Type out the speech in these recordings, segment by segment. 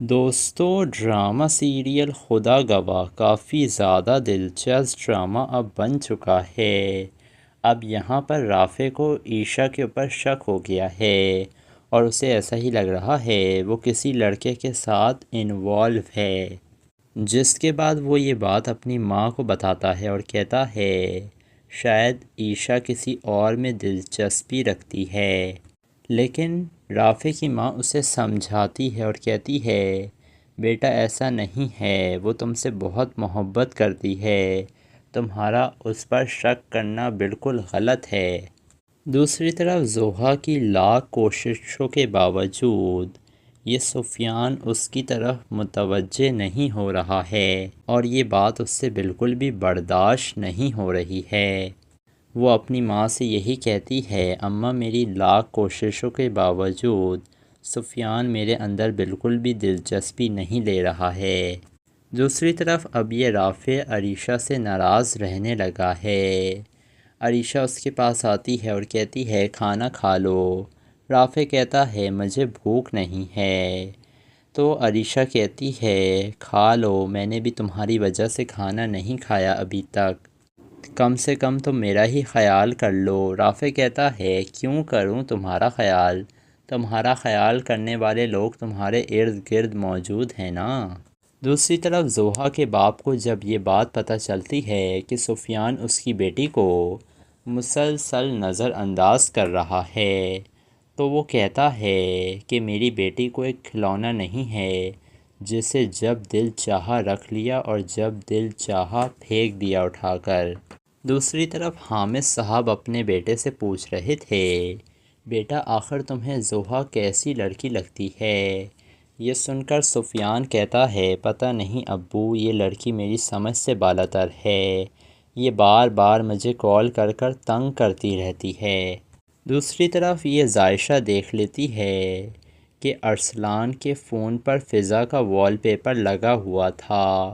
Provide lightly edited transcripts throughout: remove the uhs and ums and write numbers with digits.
دوستو drama serial خدا گواہ کافی زیادہ دلچسپ ڈرامہ اب بن چکا ہے۔ اب یہاں پر رافع کو عیشا کے اوپر شک ہو گیا ہے اور اسے ایسا ہی لگ رہا ہے وہ کسی لڑکے کے ساتھ انوالو ہے، جس کے بعد وہ یہ بات اپنی ماں کو بتاتا ہے اور کہتا ہے شاید عیشا کسی اور میں دلچسپی رکھتی ہے، لیکن رافع کی ماں اسے سمجھاتی ہے اور کہتی ہے بیٹا ایسا نہیں ہے، وہ تم سے بہت محبت کرتی ہے، تمہارا اس پر شک کرنا بالکل غلط ہے۔ دوسری طرف زوہا کی لاکھ کوششوں کے باوجود یہ سفیان اس کی طرف متوجہ نہیں ہو رہا ہے اور یہ بات اس سے بالکل بھی برداشت نہیں ہو رہی ہے۔ وہ اپنی ماں سے یہی کہتی ہے اماں میری لاکھ کوششوں کے باوجود سفیان میرے اندر بالکل بھی دلچسپی نہیں لے رہا ہے۔ دوسری طرف اب یہ رافع عریشہ سے ناراض رہنے لگا ہے۔ عریشہ اس کے پاس آتی ہے اور کہتی ہے کھانا کھا لو۔ رافع کہتا ہے مجھے بھوک نہیں ہے، تو عریشہ کہتی ہے کھا لو، میں نے بھی تمہاری وجہ سے کھانا نہیں کھایا ابھی تک، کم سے کم تم میرا ہی خیال کر لو۔ رافع کہتا ہے کیوں کروں تمہارا خیال، تمہارا خیال کرنے والے لوگ تمہارے ارد گرد موجود ہیں نا۔ دوسری طرف زوہا کے باپ کو جب یہ بات پتہ چلتی ہے کہ سفیان اس کی بیٹی کو مسلسل نظر انداز کر رہا ہے تو وہ کہتا ہے کہ میری بیٹی کو ایک کھلونا نہیں ہے جسے جب دل چاہا رکھ لیا اور جب دل چاہا پھینک دیا اٹھا کر۔ دوسری طرف حامد صاحب اپنے بیٹے سے پوچھ رہے تھے بیٹا آخر تمہیں زوہا کیسی لڑکی لگتی ہے؟ یہ سن کر سفیان کہتا ہے پتہ نہیں ابو، یہ لڑکی میری سمجھ سے بالاتر ہے، یہ بار بار مجھے کال کر کر تنگ کرتی رہتی ہے۔ دوسری طرف یہ عائشہ دیکھ لیتی ہے کہ ارسلان کے فون پر فضا کا وال پیپر لگا ہوا تھا،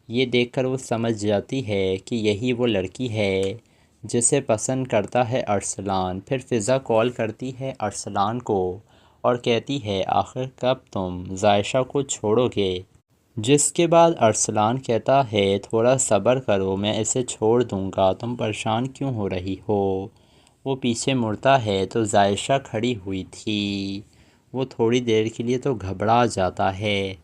یہ دیکھ کر وہ سمجھ جاتی ہے کہ یہی وہ لڑکی ہے جسے پسند کرتا ہے ارسلان۔ پھر فضا کال کرتی ہے ارسلان کو اور کہتی ہے آخر کب تم عائشہ کو چھوڑو گے؟ جس کے بعد ارسلان کہتا ہے تھوڑا صبر کرو، میں اسے چھوڑ دوں گا، تم پریشان کیوں ہو رہی ہو؟ وہ پیچھے مڑتا ہے تو عائشہ کھڑی ہوئی تھی، وہ تھوڑی دیر کے لیے تو گھبرا جاتا ہے۔